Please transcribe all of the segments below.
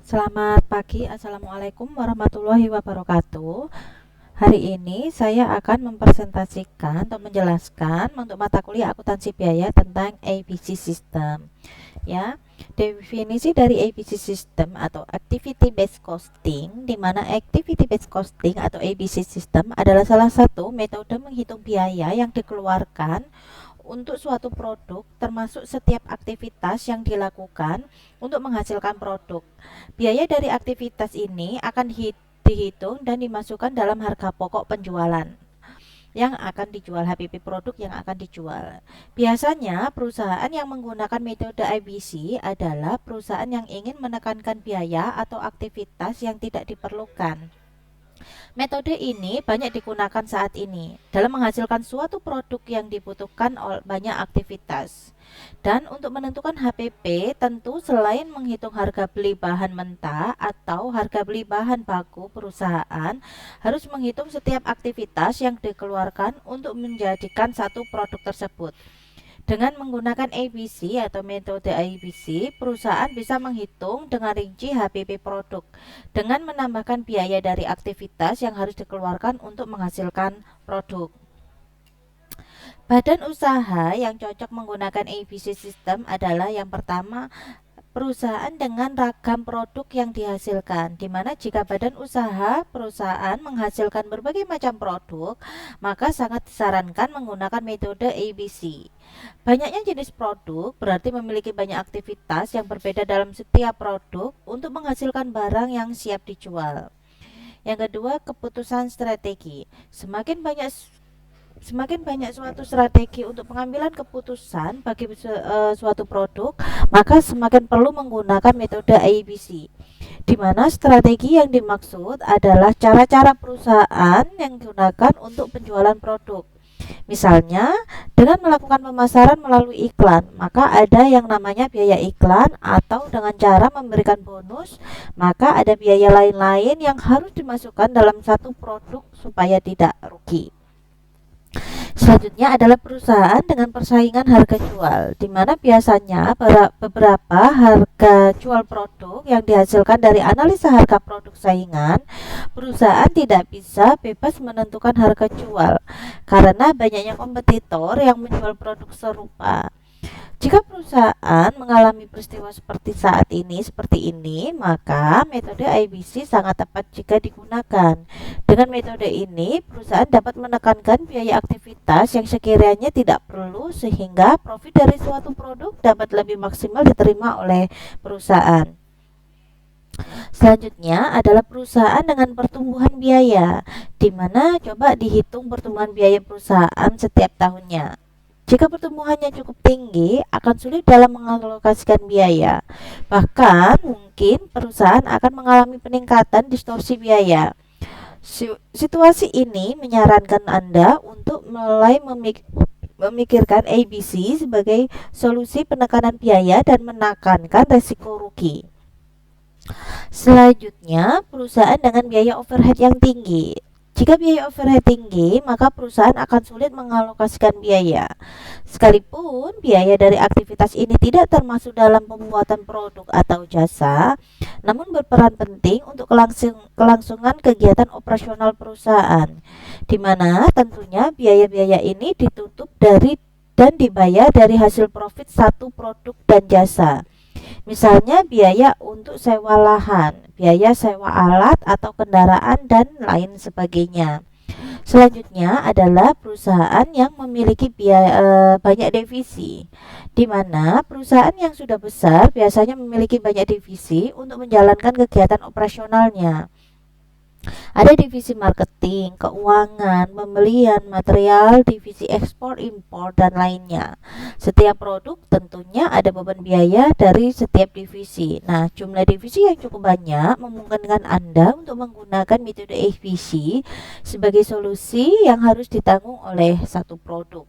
Selamat pagi, Assalamualaikum warahmatullahi wabarakatuh. Hari ini saya akan mempresentasikan atau menjelaskan untuk mata kuliah akuntansi biaya tentang ABC System. Ya, definisi dari ABC System atau Activity Based Costing, di mana Activity Based Costing atau ABC System adalah salah satu metode menghitung biaya yang dikeluarkan untuk suatu produk, termasuk setiap aktivitas yang dilakukan untuk menghasilkan produk. Biaya dari aktivitas ini akan dihitung dan dimasukkan dalam harga pokok penjualan yang akan dijual, HPP produk yang akan dijual. Biasanya perusahaan yang menggunakan metode IBC adalah perusahaan yang ingin menekankan biaya atau aktivitas yang tidak diperlukan. Metode ini banyak digunakan saat ini dalam menghasilkan suatu produk yang dibutuhkan oleh banyak aktivitas. Dan untuk menentukan HPP, tentu selain menghitung harga beli bahan mentah atau harga beli bahan baku perusahaan, harus menghitung setiap aktivitas yang dikeluarkan untuk menjadikan satu produk tersebut. Dengan menggunakan ABC atau metode ABC, perusahaan bisa menghitung dengan rinci HPP produk dengan menambahkan biaya dari aktivitas yang harus dikeluarkan untuk menghasilkan produk. Badan usaha yang cocok menggunakan ABC system adalah yang pertama, perusahaan dengan ragam produk yang dihasilkan, di mana jika badan usaha perusahaan menghasilkan berbagai macam produk, maka sangat disarankan menggunakan metode ABC. Banyaknya jenis produk berarti memiliki banyak aktivitas yang berbeda dalam setiap produk untuk menghasilkan barang yang siap dijual. Yang kedua, keputusan strategi. Semakin banyak suatu strategi untuk pengambilan keputusan bagi suatu produk, maka semakin perlu menggunakan metode ABC, di mana strategi yang dimaksud adalah cara-cara perusahaan yang digunakan untuk penjualan produk. Misalnya, dengan melakukan pemasaran melalui iklan, maka ada yang namanya biaya iklan, atau dengan cara memberikan bonus, maka ada biaya lain-lain yang harus dimasukkan dalam satu produk supaya tidak rugi. Selanjutnya adalah perusahaan dengan persaingan harga jual, di mana biasanya beberapa harga jual produk yang dihasilkan dari analisa harga produk saingan. Perusahaan tidak bisa bebas menentukan harga jual karena banyaknya kompetitor yang menjual produk serupa. Jika perusahaan mengalami peristiwa seperti ini, maka metode IBC sangat tepat jika digunakan. Dengan metode ini, perusahaan dapat menekankan biaya aktivitas yang sekiranya tidak perlu sehingga profit dari suatu produk dapat lebih maksimal diterima oleh perusahaan. Selanjutnya adalah perusahaan dengan pertumbuhan biaya, di mana coba dihitung pertumbuhan biaya perusahaan setiap tahunnya. Jika pertumbuhannya cukup tinggi, akan sulit dalam mengalokasikan biaya. Bahkan mungkin perusahaan akan mengalami peningkatan distorsi biaya. Situasi ini menyarankan Anda untuk mulai memikirkan ABC sebagai solusi penekanan biaya dan menekankan resiko rugi. Selanjutnya, perusahaan dengan biaya overhead yang tinggi. Jika biaya overhead tinggi, maka perusahaan akan sulit mengalokasikan biaya. Sekalipun biaya dari aktivitas ini tidak termasuk dalam pembuatan produk atau jasa, namun berperan penting untuk kelangsungan kegiatan operasional perusahaan, di mana tentunya biaya-biaya ini ditutup dari dan dibayar dari hasil profit satu produk dan jasa. Misalnya biaya untuk sewa lahan, biaya sewa alat atau kendaraan, dan lain sebagainya. Selanjutnya adalah perusahaan yang memiliki banyak divisi, di mana perusahaan yang sudah besar biasanya memiliki banyak divisi untuk menjalankan kegiatan operasionalnya. Ada divisi marketing, keuangan, pembelian material, divisi ekspor, impor, dan lainnya. Setiap produk tentunya ada beban biaya dari setiap divisi. Nah, jumlah divisi yang cukup banyak memungkinkan Anda untuk menggunakan metode ABC sebagai solusi yang harus ditanggung oleh satu produk.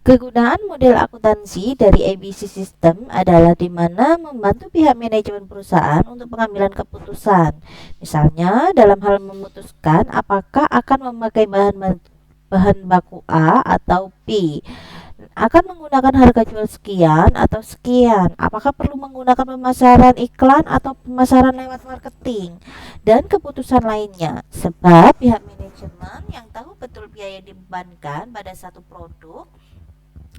Kegunaan model akuntansi dari ABC System adalah di mana membantu pihak manajemen perusahaan untuk pengambilan keputusan. Misalnya dalam hal memutuskan apakah akan memakai bahan baku A atau B. akan menggunakan harga jual sekian atau sekian. Apakah perlu menggunakan pemasaran iklan atau pemasaran lewat marketing dan keputusan lainnya. Sebab pihak manajemen yang tahu betul biaya yang dibebankan pada satu produk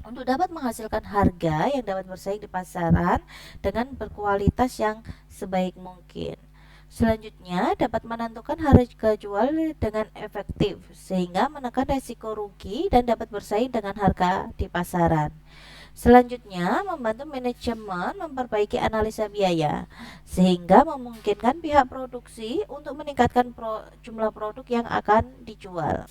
untuk dapat menghasilkan harga yang dapat bersaing di pasaran dengan berkualitas yang sebaik mungkin. Selanjutnya, dapat menentukan harga jual dengan efektif sehingga menekan resiko rugi dan dapat bersaing dengan harga di pasaran. Selanjutnya, membantu manajemen memperbaiki analisa biaya sehingga memungkinkan pihak produksi untuk meningkatkan jumlah produk yang akan dijual.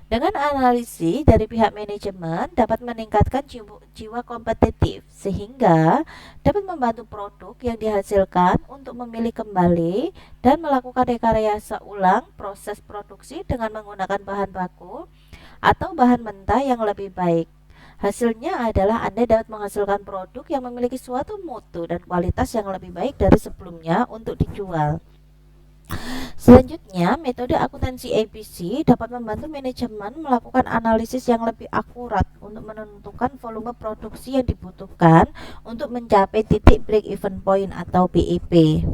Dengan analisis dari pihak manajemen dapat meningkatkan jiwa kompetitif sehingga dapat membantu produk yang dihasilkan untuk memilih kembali dan melakukan rekayasa ulang proses produksi dengan menggunakan bahan baku atau bahan mentah yang lebih baik. Hasilnya adalah Anda dapat menghasilkan produk yang memiliki suatu mutu dan kualitas yang lebih baik dari sebelumnya untuk dijual. Selanjutnya, metode akuntansi ABC dapat membantu manajemen melakukan analisis yang lebih akurat untuk menentukan volume produksi yang dibutuhkan untuk mencapai titik break-even point atau BEP.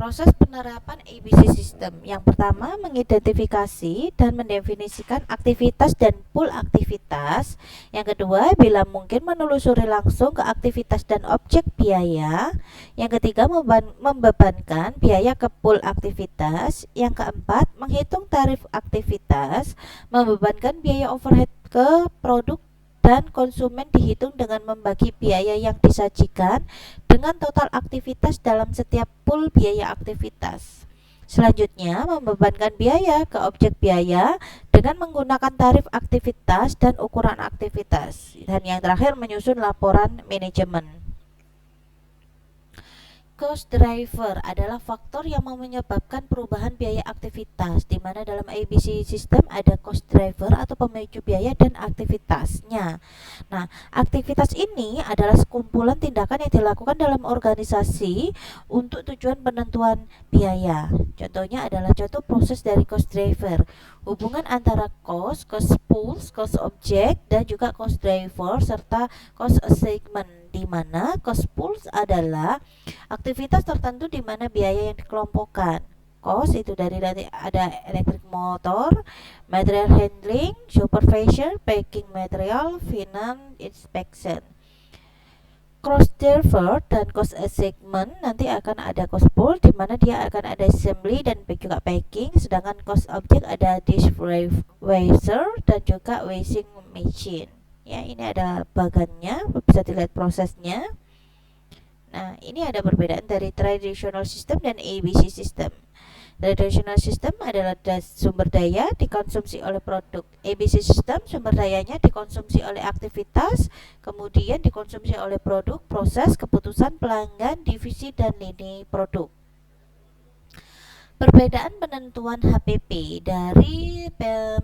Proses penerapan ABC System. Yang pertama, mengidentifikasi dan mendefinisikan aktivitas dan pool aktivitas. Yang kedua, bila mungkin menelusuri langsung ke aktivitas dan objek biaya. Yang ketiga, membebankan biaya ke pool aktivitas. Yang keempat, menghitung tarif aktivitas, membebankan biaya overhead ke produk dan konsumen dihitung dengan membagi biaya yang disajikan dengan total aktivitas dalam setiap pool biaya aktivitas. Selanjutnya, membebankan biaya ke objek biaya dengan menggunakan tarif aktivitas dan ukuran aktivitas. Dan yang terakhir, menyusun laporan manajemen. Cost driver adalah faktor yang menyebabkan perubahan biaya aktivitas, di mana dalam ABC System ada cost driver atau pemicu biaya dan aktivitasnya. Nah, aktivitas ini adalah sekumpulan tindakan yang dilakukan dalam organisasi untuk tujuan penentuan biaya. Contohnya adalah contoh proses dari cost driver. Hubungan antara cost pools, cost object, dan juga cost driver serta cost assignment, di mana cost pools adalah aktivitas tertentu di mana biaya yang dikelompokkan. Cost itu dari ada electric motor, material handling, supervision, packing material, finance, inspection. Cost driver dan cost assignment nanti akan ada cost pool di mana dia akan ada assembly dan juga packing, sedangkan cost object ada dish washer dan juga washing machine. Ya, ini ada bagannya, bisa dilihat prosesnya. Nah, ini ada perbedaan dari traditional system dan ABC system. Traditional system adalah sumber daya dikonsumsi oleh produk. ABC system sumber dayanya dikonsumsi oleh aktivitas, kemudian dikonsumsi oleh produk, proses, keputusan pelanggan, divisi, dan lini produk. Perbedaan penentuan HPP dari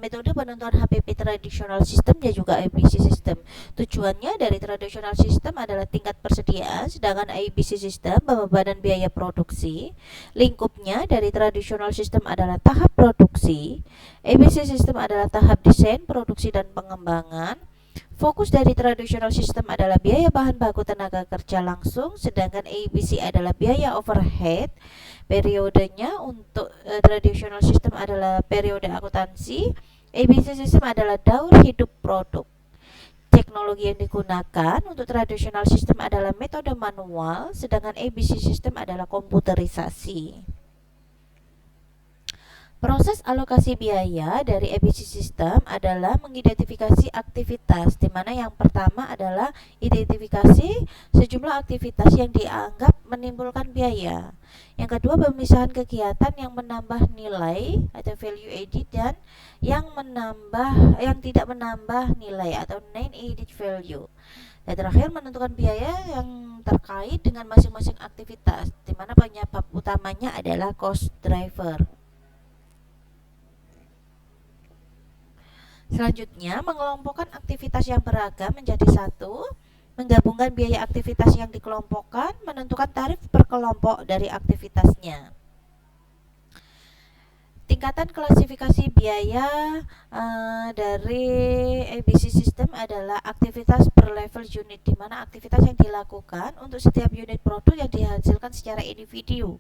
metode penentuan HPP traditional system dan juga ABC system. Tujuannya dari traditional system adalah tingkat persediaan, sedangkan ABC system pembebanan biaya produksi. Lingkupnya dari traditional system adalah tahap produksi, ABC system adalah tahap desain, produksi, dan pengembangan. Fokus dari traditional system adalah biaya bahan baku tenaga kerja langsung, sedangkan ABC adalah biaya overhead. Periodenya untuk traditional system adalah periode akuntansi, ABC system adalah daur hidup produk. Teknologi yang digunakan untuk traditional system adalah metode manual, sedangkan ABC system adalah komputerisasi. Proses alokasi biaya dari ABC System adalah mengidentifikasi aktivitas, di mana yang pertama adalah identifikasi sejumlah aktivitas yang dianggap menimbulkan biaya. Yang kedua, pemisahan kegiatan yang menambah nilai atau value added dan yang tidak menambah nilai atau non added value. Dan terakhir, menentukan biaya yang terkait dengan masing-masing aktivitas, di mana penyebab utamanya adalah cost driver. Selanjutnya, mengelompokkan aktivitas yang beragam menjadi satu, menggabungkan biaya aktivitas yang dikelompokkan, menentukan tarif per kelompok dari aktivitasnya. Tingkatan klasifikasi biaya dari ABC System adalah aktivitas per level unit, di mana aktivitas yang dilakukan untuk setiap unit produk yang dihasilkan secara individu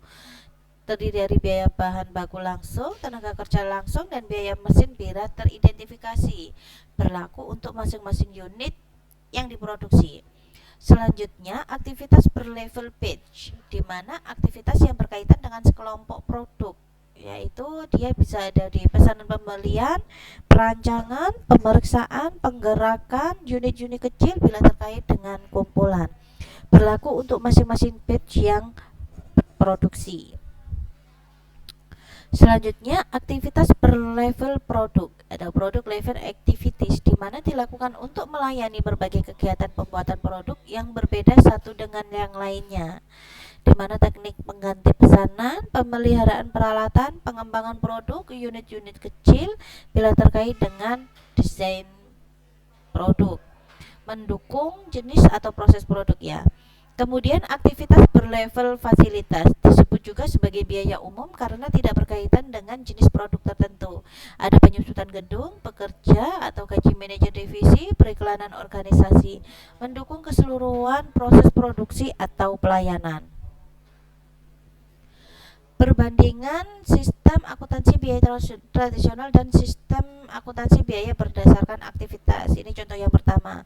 terdiri dari biaya bahan baku langsung, tenaga kerja langsung, dan biaya mesin bila teridentifikasi, berlaku untuk masing-masing unit yang diproduksi. Selanjutnya, aktivitas per level batch, di mana aktivitas yang berkaitan dengan sekelompok produk, yaitu dia bisa ada di pesanan pembelian, perancangan, pemeriksaan, penggerakan, unit-unit kecil bila terkait dengan kumpulan, berlaku untuk masing-masing batch yang produksi. Selanjutnya, aktivitas per level produk. Ada product level activities, di mana dilakukan untuk melayani berbagai kegiatan pembuatan produk yang berbeda satu dengan yang lainnya, di mana teknik pengganti pesanan, pemeliharaan peralatan, pengembangan produk, unit-unit kecil bila terkait dengan desain produk, mendukung jenis atau proses produk ya. Kemudian aktivitas berlevel fasilitas disebut juga sebagai biaya umum karena tidak berkaitan dengan jenis produk tertentu. Ada penyusutan gedung, pekerja atau gaji manajer divisi, periklanan organisasi, mendukung keseluruhan proses produksi atau pelayanan. Perbandingan sistem akuntansi biaya tradisional dan sistem akuntansi biaya berdasarkan aktivitas. Ini contoh yang pertama.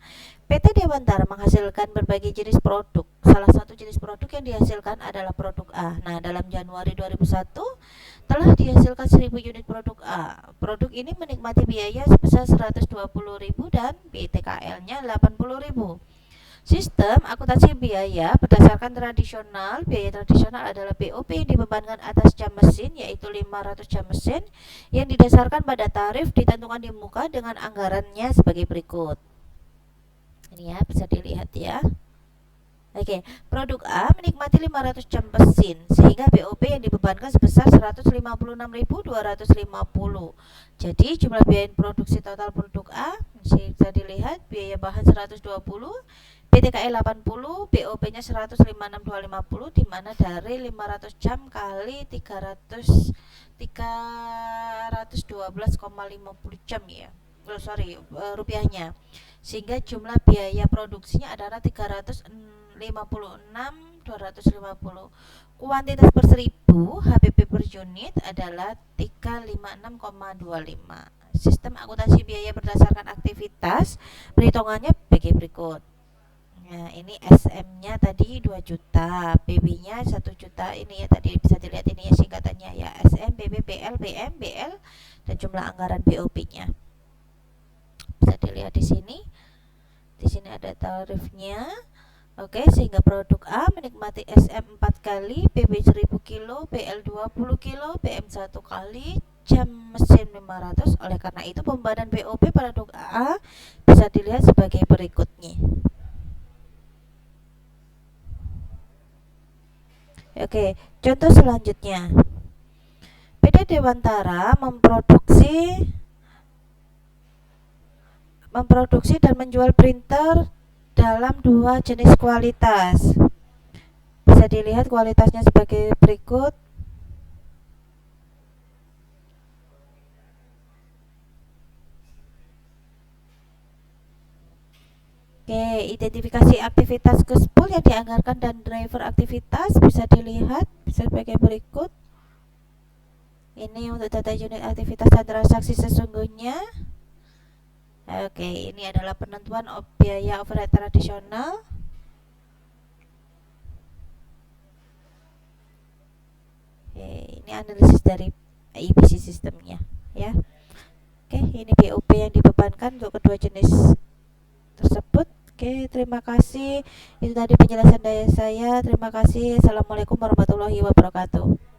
PT Dewantara menghasilkan berbagai jenis produk. Salah satu jenis produk yang dihasilkan adalah produk A. Nah, dalam Januari 2001 telah dihasilkan 1000 unit produk A. Produk ini menikmati biaya sebesar 120.000 dan BTKL-nya 80.000. Sistem akuntansi biaya berdasarkan tradisional. Biaya tradisional adalah BOP yang dibebankan atas jam mesin, yaitu 500 jam mesin, yang didasarkan pada tarif ditentukan di muka dengan anggarannya sebagai berikut. Ini ya, bisa dilihat ya. Oke, produk A menikmati 500 jam mesin sehingga BOP yang dibebankan sebesar 156.250. Jadi jumlah biaya produksi total produk A bisa dilihat, biaya bahan 120, BTKI 80, BOP-nya 156.250, di mana dari 500 jam kali 312,50 jam ya. Rupiahnya. Sehingga jumlah biaya produksinya adalah 356.250. Kuantitas per 1000 HPP per unit adalah 356,25. Sistem akuntansi biaya berdasarkan aktivitas, perhitungannya bagi berikut. Nah, ini SM-nya tadi 2 juta, PB-nya 1 juta. Ini ya tadi bisa dilihat ini ya singkatannya ya, SM, PB, PL, BM, BL, dan jumlah anggaran BOP-nya. Bisa dilihat di sini. Di sini ada tarifnya. Oke, sehingga produk A menikmati SM 4 kali, PB 1000 kilo, PL 20 kilo, BM 1 kali, jam mesin 500. Oleh karena itu pembebanan BOP pada produk A bisa dilihat sebagai berikutnya. Oke, contoh selanjutnya. PT Dewantara memproduksi dan menjual printer dalam 2 jenis kualitas. Bisa dilihat kualitasnya sebagai berikut. Oke, identifikasi aktivitas Kuspul yang dianggarkan dan driver aktivitas bisa dilihat sebagai berikut. Ini untuk data unit aktivitas dan transaksi sesungguhnya. Oke, ini adalah penentuan biaya overhead tradisional. Oke, ini analisis dari ABC sistemnya ya. Oke, ini BOP yang dibebankan untuk kedua jenis tersebut. Oke, terima kasih. Itu tadi penjelasan dari saya. Terima kasih. Assalamualaikum warahmatullahi wabarakatuh.